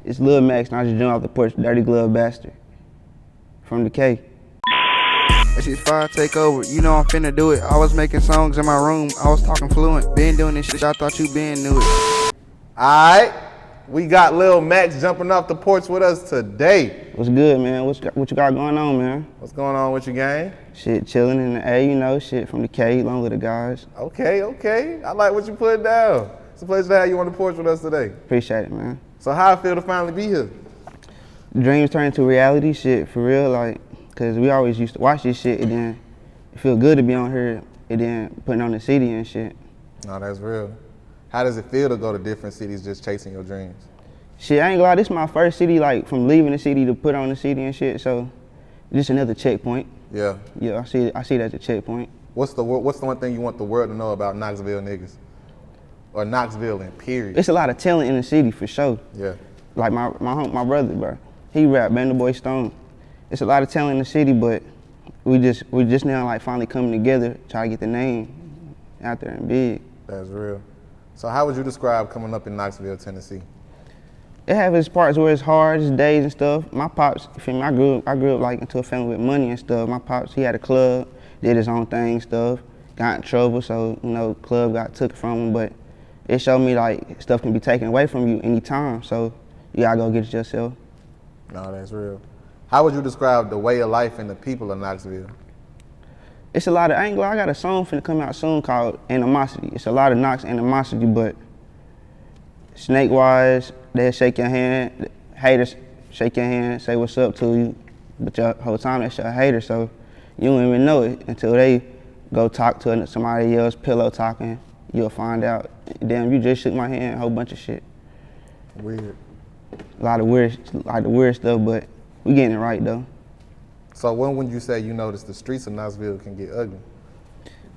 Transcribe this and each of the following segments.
It's Lil Max, and I just jumped off the porch, dirty glove bastard. From the K. That shit's fire, Takeover. You know I'm finna do it. I was making songs in my room. I was talking fluent. Been doing this shit. I thought you been knew it. Alright, we got Lil Max jumping off the porch with us today. What's good, man? What you got going on, man? What's going on with you, gang? Shit, chilling in the A, you know, shit from the K, along with the guys. Okay. I like what you put down. It's a pleasure to have you on the porch with us today. Appreciate it, man. So how I feel to finally be here? Dreams turn into reality, shit, for real, like, cause we always used to watch this shit, and then it feel good to be on here, and then putting on the city and shit. No, that's real. How does it feel to go to different cities just chasing your dreams? Shit, I ain't gonna lie, this is my first city, like, from leaving the city to put on the city and shit, so just another checkpoint. Yeah. Yeah, I see that as a checkpoint. What's the one thing you want the world to know about Knoxville niggas? Or Knoxville in period? It's a lot of talent in the city, for sure. Yeah. Like my brother, bro, he rap, Band the Boy Stone. It's a lot of talent in the city, but we just now like finally coming together, try to get the name out there and big. That's real. So how would you describe coming up in Knoxville, Tennessee? It have its parts where it's hard, it's days and stuff. My pops, you feel me, I grew up like into a family with money and stuff. My pops, he had a club, did his own thing and stuff, got in trouble, so, you know, club got took from him, but it showed me like stuff can be taken away from you anytime, so you gotta go get it yourself. No, that's real. How would you describe the way of life and the people of Knoxville? It's a lot of, I got a song finna come out soon called Animosity. It's a lot of Knox animosity, but snake-wise, they'll shake your hand, haters shake your hand, say what's up to you, but your whole time that's your hater, so you don't even know it until they go talk to somebody else, pillow talking, you'll find out, damn, you just shook my hand, a whole bunch of shit. Weird. A lot of weird stuff, but we getting it right though. So when would you say you noticed the streets of Knoxville can get ugly?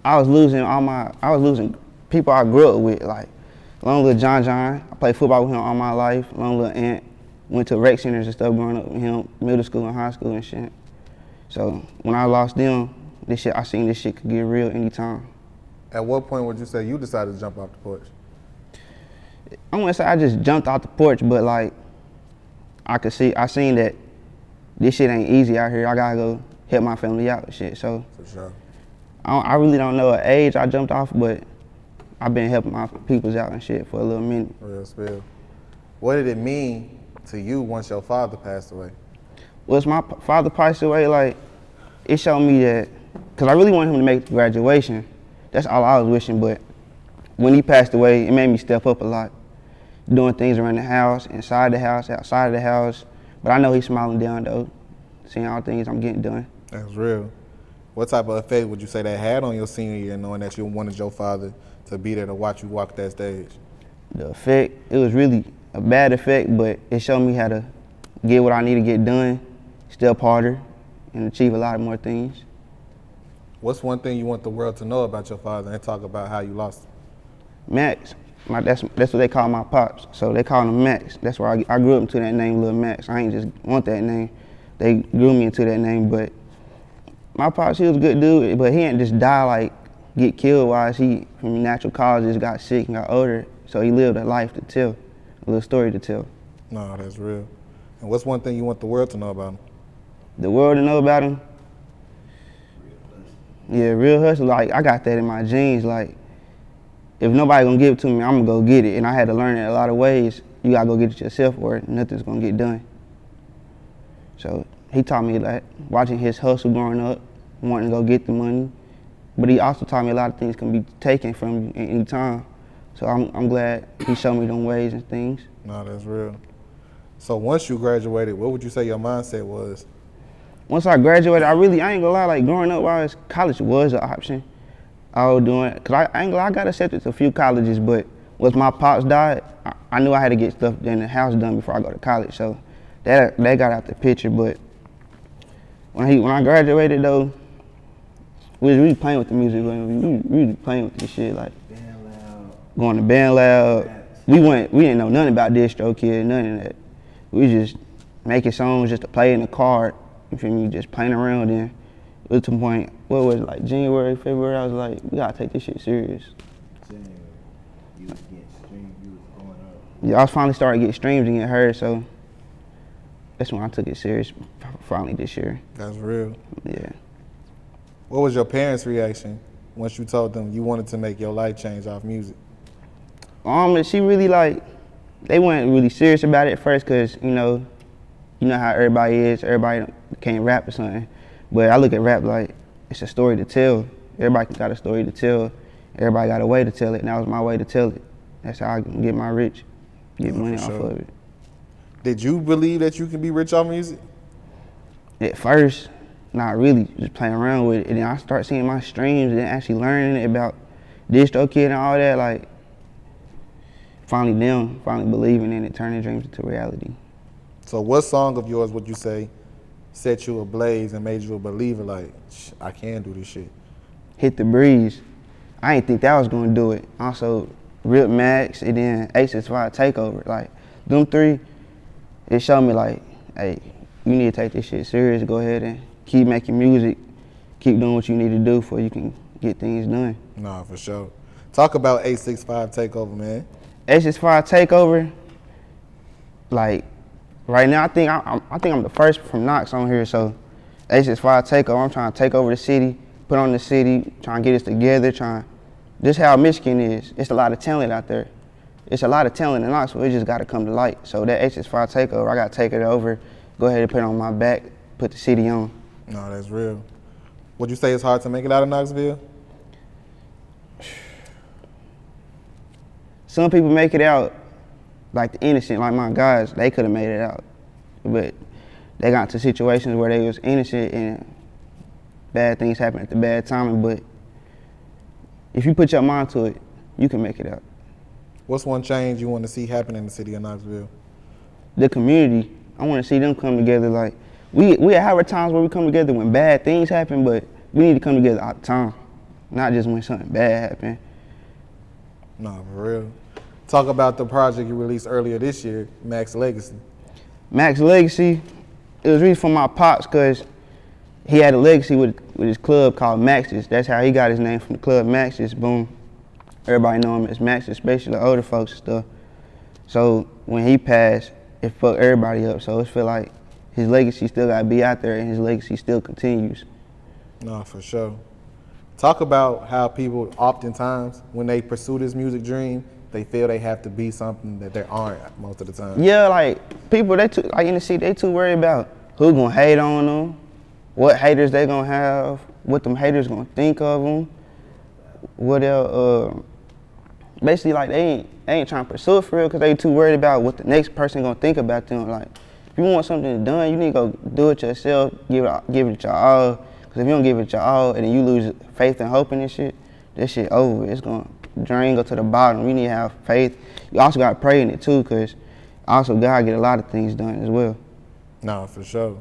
I was losing people I grew up with, like Long Lil John. I played football with him all my life. Long Lil Ant, went to rec centers and stuff growing up with him, middle school and high school and shit. So when I lost them, I seen this shit could get real anytime. At what point would you say you decided to jump off the porch? I wouldn't say I just jumped off the porch, but like I seen that this shit ain't easy out here. I gotta go help my family out and shit. So for sure. I really don't know what age I jumped off, but I've been helping my peoples out and shit for a little minute. Real spill. What did it mean to you once your father passed away? Once my father passed away, like, it showed me that, because I really wanted him to make the graduation. That's all I was wishing, but when he passed away, it made me step up a lot. Doing things around the house, inside the house, outside of the house. But I know he's smiling down though, seeing all the things I'm getting done. That's real. What type of effect would you say that had on your senior year, knowing that you wanted your father to be there to watch you walk that stage? The effect, it was really a bad effect, but it showed me how to get what I need to get done, step harder, and achieve a lot more things. What's one thing you want the world to know about your father and talk about how you lost him? Max, that's what they call my pops, so they call him Max. That's why I grew up into that name, Lil Max. I ain't just want that name. They grew me into that name, but my pops, he was a good dude, but he ain't just die like get killed wise. He, from natural causes, got sick and got older, so he lived a life to tell, a little story to tell. No, that's real. And what's one thing you want the world to know about him? The world to know about him? Yeah, real hustle. Like, I got that in my genes. Like, if nobody gonna give it to me, I'm gonna go get it. And I had to learn it a lot of ways. You gotta go get it yourself or nothing's gonna get done. So he taught me that, watching his hustle growing up, wanting to go get the money. But he also taught me a lot of things can be taken from you at any time. So I'm glad he showed me them ways and things. No, that's real. So once you graduated, what would you say your mindset was? Once I graduated, I ain't gonna lie, like growing up, college was an option. I was doing, cause I ain't gonna lie, I got accepted to a few colleges, but once my pops died, I knew I had to get stuff in the house done before I go to college, so that got out the picture. But when I graduated though, we was really playing with the music, we was really playing with this shit, like going to band loud. We didn't know nothing about distro kid, none of that. We just making songs just to play in the car, you feel me, just playing around. Then it was to the point, what was it, like January, February, I was like, we gotta take this shit serious. You was getting streams, you was going up. Yeah, I was finally starting to get streams and get heard, so that's when I took it serious. Finally this year. That's real. Yeah. What was your parents' reaction once you told them you wanted to make your life change off music? She really they weren't really serious about it at first, cause you know how everybody is. Everybody can't rap or something, but I look at rap like it's a story to tell. Everybody got a story to tell. Everybody got a way to tell it, and that was my way to tell it. That's how I can get my rich, get money off of it. Did you believe that you can be rich off music? At first, not really, just playing around with it. And then I start seeing my streams and then actually learning about DistroKid and all that, like finally believing in it, turning dreams into reality. So what song of yours would you say set you ablaze and made you a believer, like, I can do this shit? Hit the Breeze. I didn't think that was gonna do it. Also, Lil Max and then H65 Takeover. Like, them three, it showed me like, hey, you need to take this shit serious. Go ahead and keep making music. Keep doing what you need to do before you can get things done. Nah, for sure. Talk about 865 Takeover, man. H65 Takeover, like, right now I think I'm the first from Knox on here, so H65 Takeover, I'm trying to take over the city, put on the city, trying to get us together, just how Michigan is. It's a lot of talent out there. It's a lot of talent in Knoxville, it just gotta come to light. So that H65 Takeover, I gotta take it over, go ahead and put it on my back, put the city on. No, that's real. Would you say it's hard to make it out of Knoxville? Some people make it out, like the innocent, like my guys, they could have made it out. But they got into situations where they was innocent and bad things happen at the bad timing. But if you put your mind to it, you can make it out. What's one change you want to see happen in the city of Knoxville? The community, I want to see them come together. Like, we have our times where we come together when bad things happen, but we need to come together all the time, not just when something bad happens. No, for real. Talk about the project you released earlier this year, Max Legacy. Max Legacy, it was really from my pops, because he had a legacy with his club called Max's. That's how he got his name, from the club Max's. Boom. Everybody know him as Max, especially the older folks and stuff. So when he passed, it fucked everybody up. So it feel like his legacy still gotta be out there and his legacy still continues. No, for sure. Talk about how people oftentimes, when they pursue this music dream, they feel they have to be something that they aren't most of the time. Yeah, like people, like in the city, they too worried about who gonna hate on them, what haters they gonna have, what them haters gonna think of them, what else. Basically, like they ain't trying to pursue it for real, because they too worried about what the next person gonna think about them. Like, if you want something done, you need to go do it yourself, give it your all. Because if you don't give it your all and then you lose faith and hope in this shit over. It's gonna drain, go to the bottom. We need to have faith. You also gotta pray in it too, because also God get a lot of things done as well. No, for sure.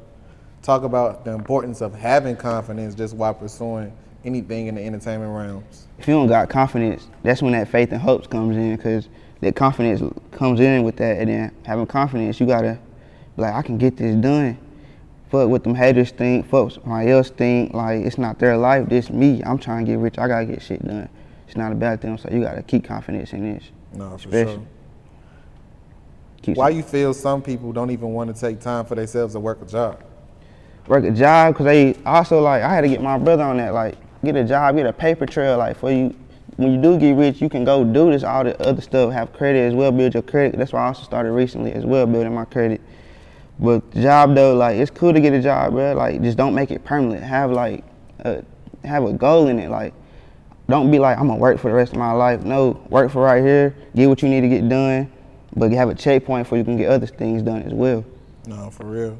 Talk about the importance of having confidence just while pursuing anything in the entertainment realms. If you don't got confidence, that's when that faith and hope comes in, because that confidence comes in with that, and then having confidence, you gotta be like, I can get this done. Fuck what them haters think, fuck what somebody else think, like, it's not their life, this me. I'm trying to get rich, I gotta get shit done. It's not about them, so you gotta keep confidence in this. No, for sure. Why you feel some people don't even want to take time for themselves to work a job? Work a job, because they also, like, I had to get my brother on that, like, get a job, get a paper trail, like, for you. When you do get rich, you can go do this, all the other stuff, have credit as well, build your credit. That's why I also started recently as well, building my credit. But the job though, like, it's cool to get a job, bro. Like, just don't make it permanent. Have like, have a goal in it. Like, don't be like, I'm gonna work for the rest of my life. No, work for right here, get what you need to get done, but have a checkpoint so you can get other things done as well. No, for real.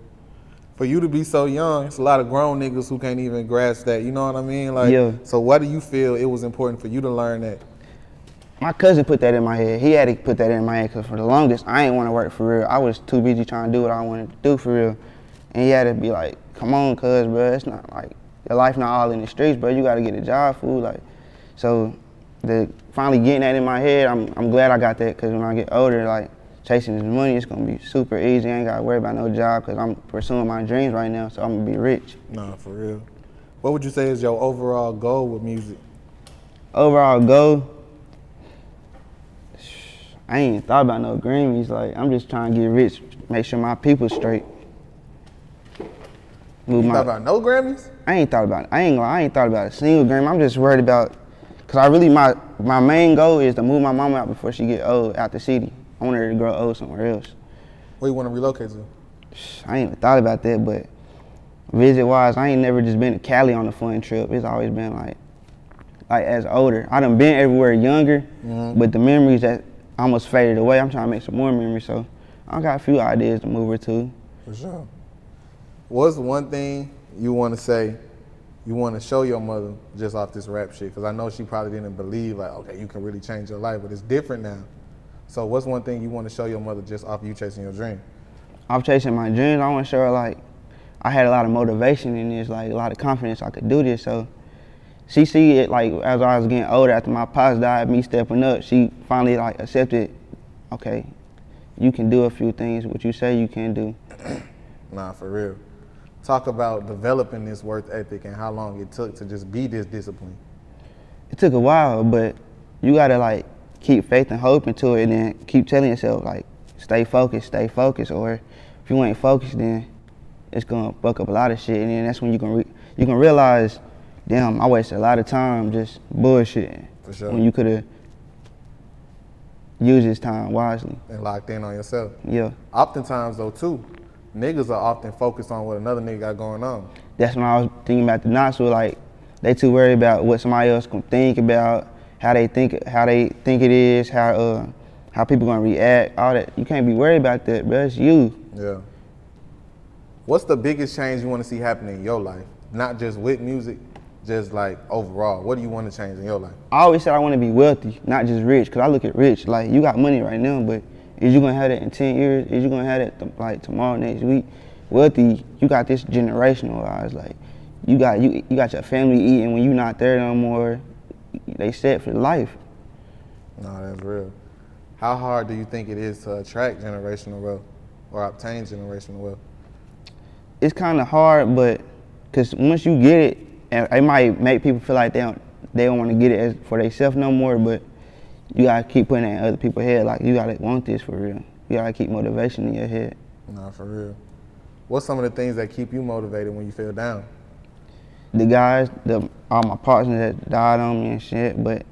For you to be so young, it's a lot of grown niggas who can't even grasp that, you know what I mean? Like, yeah. So why do you feel it was important for you to learn that? My cousin put that in my head. He had to put that in my head, because for the longest, I ain't want to work for real. I was too busy trying to do what I wanted to do for real. And he had to be like, come on, cuz, bro, it's not like, your life not all in the streets, bro. You got to get a job, fool. Like, so finally getting that in my head, I'm glad I got that, because when I get older, like, chasing this money, it's going to be super easy. I ain't got to worry about no job, because I'm pursuing my dreams right now, so I'm going to be rich. No, for real. What would you say is your overall goal with music? Overall goal? I ain't even thought about no Grammys. Like, I'm just trying to get rich, make sure my people straight. You thought about no Grammys? I ain't thought about it. I ain't thought about a single Grammy. I'm just worried about, cause I really, my main goal is to move my mama out before she get old out the city. I want her to grow old somewhere else. Where you want to relocate to? I ain't even thought about that, but visit-wise, I ain't never just been to Cali on a fun trip. It's always been like as older. I done been everywhere younger, but the memories that almost faded away, I'm trying to make some more memories, so I got a few ideas to move her to. For sure. What's one thing you want to say, you want to show your mother just off this rap shit? Because I know she probably didn't believe, like, okay, you can really change your life, but it's different now. So what's one thing you want to show your mother just off you chasing your dream? Off chasing my dreams, I want to show her, like, I had a lot of motivation in this, like, a lot of confidence I could do this, so she see it, like, as I was getting older, after my pops died, me stepping up, she finally, like, accepted, okay, you can do a few things, what you say you can do. Nah, for real. Talk about developing this work ethic and how long it took to just be this disciplined. It took a while, but you gotta, like, keep faith and hope into it and then keep telling yourself, like, stay focused, or if you ain't focused, then it's gonna fuck up a lot of shit, and then that's when you can realize, damn, I wasted a lot of time just bullshitting. For sure. When you could've used this time wisely. And locked in on yourself. Yeah. Oftentimes, though, too, niggas are often focused on what another nigga got going on. That's when I was thinking about the Knoxville, like, they too worried about what somebody else gonna think about, how they think it is, how people gonna react, all that. You can't be worried about that, bro. It's you. Yeah. What's the biggest change you want to see happen in your life? Not just with music, just like overall. What do you want to change in your life? I always said I want to be wealthy, not just rich, because I look at rich, like, you got money right now, but is you gonna have that in 10 years? Is you gonna have that like tomorrow, next week? Wealthy, you got this generational wise, like, you got your family eating when you not there no more. They set for life. No, that's real. How hard do you think it is to attract generational wealth or obtain generational wealth? It's kind of hard, but because once you get it, it might make people feel like they don't want to get it for themselves no more, but you gotta keep putting it in other people's head. Like, you gotta want this for real. You gotta keep motivation in your head. Nah, for real. What's some of the things that keep you motivated when you feel down? The guys, all my partners that died on me and shit, but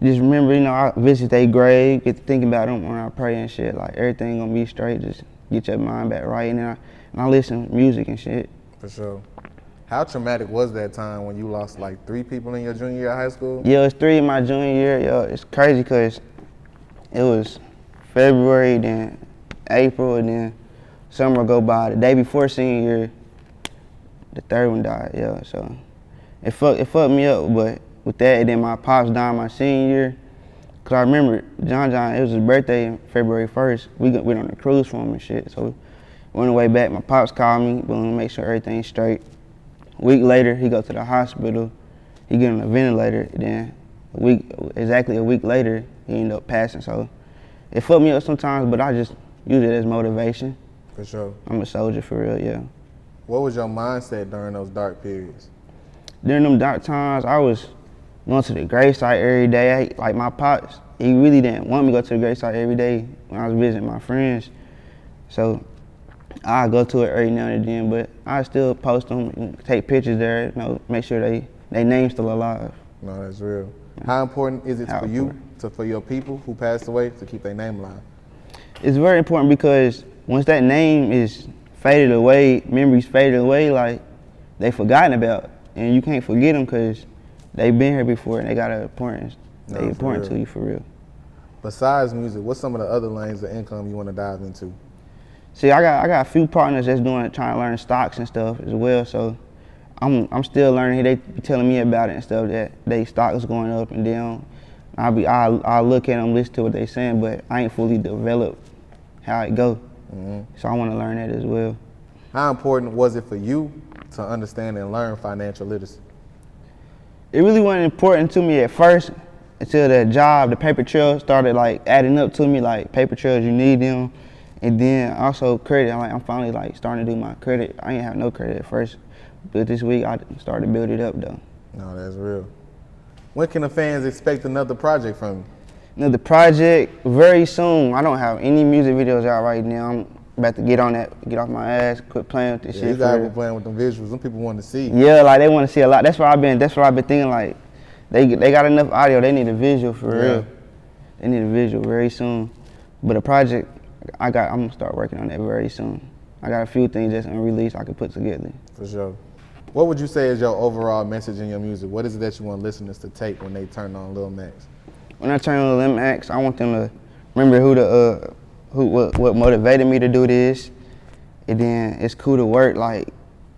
just remember, I visit their grave, get to thinking about them when I pray and shit. Like, everything gonna be straight, just get your mind back right, and I listen to music and shit. For sure. How traumatic was that time when you lost like 3 people in your junior year of high school? Yeah, it's 3 in my junior year. Yo, it's crazy because it was February, then April, and then summer go by. The day before senior year, the 3rd one died, yeah, so it fucked me up, but with that, and then my pops died my senior year, because I remember John, it was his birthday on February 1st. We went on a cruise for him and shit, so on the way back, my pops called me, boom, make sure everything's straight. A week later, he go to the hospital, he get on a ventilator, then exactly a week later, he ended up passing, so it fucked me up sometimes, but I just use it as motivation. For sure. I'm a soldier for real, yeah. What was your mindset during those dark periods? During them dark times, I was going to the gravesite every day. Like, my pops, he really didn't want me to go to the gravesite every day when I was visiting my friends. So I go to it every now and then, but I still post them, take pictures there, make sure they name's still alive. No, that's real. How important is it for you, for your people who passed away, to keep their name alive? It's very important because once that name is faded away, memories faded away, like, they forgotten about, and you can't forget them because they've been here before and they got an importance. They important to you for real. Besides music, what's some of the other lanes of income you want to dive into? See, I got a few partners that's trying to learn stocks and stuff as well. So I'm still learning. They be telling me about it and stuff, that they stock is going up and down. I'll look at them, listen to what they saying, but I ain't fully developed how it go. So I want to learn that as well. How important was it for you to understand and learn financial literacy? It really wasn't important to me at first until that job, the paper trail, started like adding up to me, like paper trails, you need them. And then also credit, I'm finally like starting to do my credit. I ain't have no credit at first, but this week I started to build it up though. No, that's real. When can the fans expect another project from you? Another project very soon. I don't have any music videos out right now. I'm about to get on that, get off my ass, quit playing with this shit. You gotta be playing with them visuals. Some people want to see. Yeah, like they want to see a lot. That's what I've been thinking. Like they got enough audio. They need a visual for real. They need a visual very soon. But a project, I'm gonna start working on that very soon. I got a few things that's unreleased I can put together. For sure. What would you say is your overall message in your music? What is it that you want listeners to take when they turn on Lil Max? When I turn on Lil Max, I want them to remember what motivated me to do this. And then it's cool to work. Like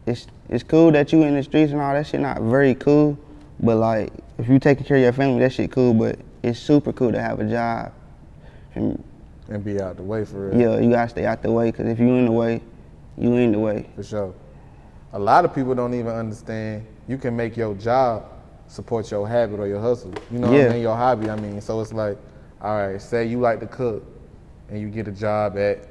it's cool that you in the streets and all that shit. Not very cool, but like if you taking care of your family, that shit cool. But it's super cool to have a job. And be out the way for real. Yeah, you gotta stay out the way, because if you in the way, you in the way. For sure. A lot of people don't even understand you can make your job support your habit or your hustle. You know what I mean? Your hobby, I mean. So it's like, all right, say you like to cook and you get a job at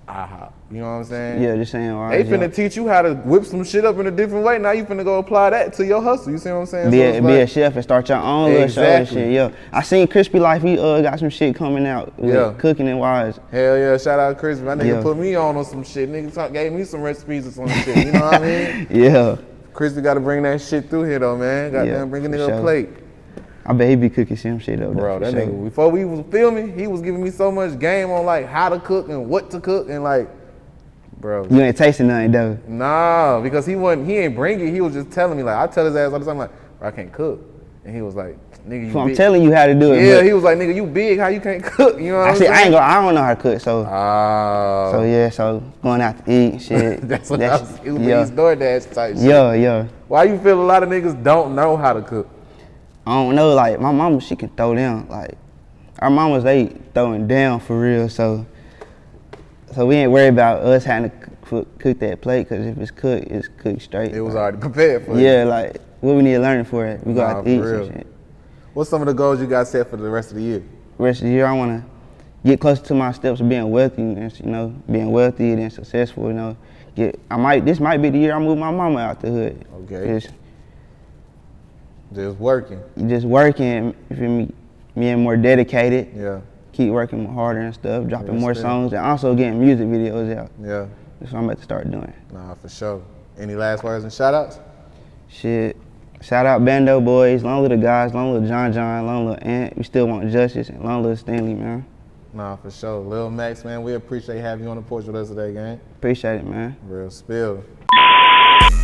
IHOP. You know what I'm saying? Yeah, just saying. All right, they finna teach you how to whip some shit up in a different way. Now you finna go apply that to your hustle. You see what I'm saying? Be a chef and start your own little show and shit. Yeah, I seen Crispy Life. He got some shit coming out. With cooking and wise. Hell yeah! Shout out Crispy. My nigga put me on some shit. Nigga gave me some recipes or some shit. You know what I mean? Yeah. Crispy got to bring that shit through here though, man. Goddamn, bring a nigga a plate. I bet he be cooking some shit up. Bro, that nigga. Before we was filming, he was giving me so much game on like how to cook and what to cook and like. Bro. You ain't tasting nothing though. Nah, because he ain't bring it. He was just telling me, like, I tell his ass all the time, like, bro, I can't cook. And he was like, nigga, you so big. I'm telling you how to do it. Yeah, he was like, nigga, you big, how you can't cook? You know what I'm saying? I don't know how to cook, so. Oh. So yeah, so going out to eat and shit. That's what I was doing. These DoorDash type shit. Yeah. Why you feel a lot of niggas don't know how to cook? I don't know, like, my mama, she can throw down. Like, our mamas, they throwing down for real, so we ain't worried about us having to cook that plate, because if it's cooked straight. It was already prepared for you. Yeah, like what we need to learn for it. We go out to eat some shit. What's some of the goals you got set for the rest of the year? Rest of the year, I want to get closer to my steps of being wealthy, being wealthy and successful. This might be the year I move my mama out the hood. Okay. Just working. Just working, you feel me? Being more dedicated. Yeah. Keep working harder and stuff, dropping more songs, and also getting music videos out. Yeah. That's what I'm about to start doing. Nah, for sure. Any last words and shout outs? Shit. Shout out Bando Boys, Long Little Guys, Long Little John, Long Little Ant. We still want justice, and Long Little Stanley, man. Nah, for sure. Lil Max, man, we appreciate having you on the porch with us today, gang. Appreciate it, man. Real spill.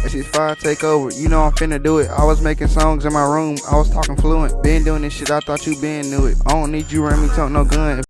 That shit fire, Takeover. You know I'm finna do it. I was making songs in my room. I was talking fluent. Been doing this shit, I thought you been knew it. I don't need you around me, talk no gun.